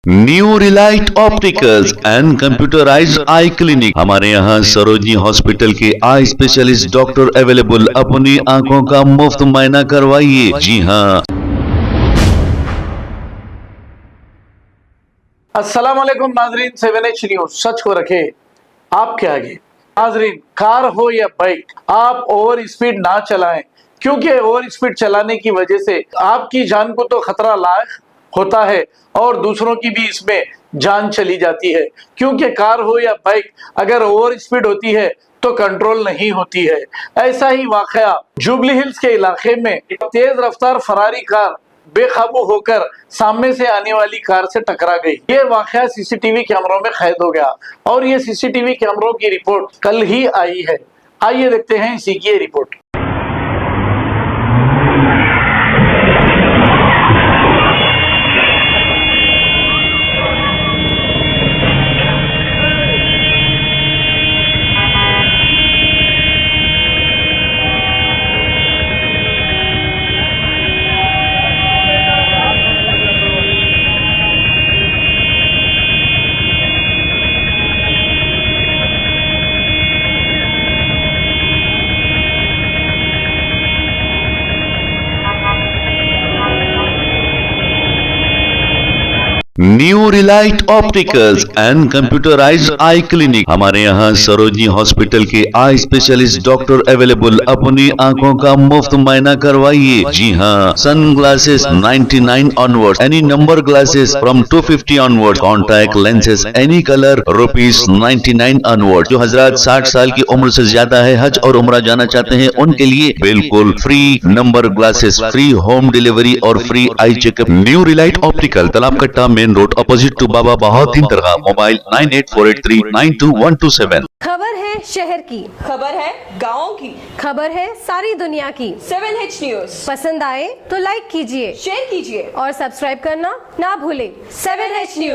New Relight opticals and computerised I clinic. हमारे यहाँ Sarojini hospital के आई स्पेशलिस्ट डॉक्टर अवेलेबल। अपनी आंखों का मुफ्त मुआयना करवाइए। जी हाँ। अस्सलाम वालेकुम नाजरीन, 7H न्यूज सच को रखे आपके आगे। नाजरीन, कार हो या बाइक, आप ओवर स्पीड ना चलाएं, क्योंकि ओवर स्पीड चलाने की वजह से आपकी जान को तो खतरा लायक होता है और दूसरों की भी इसमें जान चली जाती है। क्योंकि कार हो या बाइक अगर ओवर स्पीड होती है तो कंट्रोल नहीं होती है। ऐसा ही वाकया जुबली हिल्स के इलाके में तेज रफ्तार फरारी कार बेकाबू होकर सामने से आने वाली कार से टकरा गई। ये वाकया सीसीटीवी कैमरों में कैद हो गया और ये सीसीटीवी कैमरों की रिपोर्ट कल ही आई है। आइए देखते हैं इसी की report. New Relight opticals and computerised I clinic. हमारे यहाँ सरोजनी हॉस्पिटल के आई स्पेशलिस्ट डॉक्टर अवेलेबल। अपनी आंखों का मुफ्त मुआयना करवाइए। जी हाँ। Sun glasses 99 onward, any number glasses from 250 onward, contact lenses any colour ₹99 onward. जो हजरात 60 साल की उम्र से ज्यादा है, हज और उम्रा जाना चाहते हैं, उनके लिए बिल्कुल free number glasses, free home delivery और free eye checkup. New relight optical, Talab Katta, main road, opposite to Baba Bahauddin Dargah. Mobile 9848392127। खबर है शहर की, खबर है गाँव की, खबर है सारी दुनिया की। 7H न्यूज पसंद आए तो लाइक कीजिए, शेयर कीजिए और सब्सक्राइब करना ना भूलें। 7H news.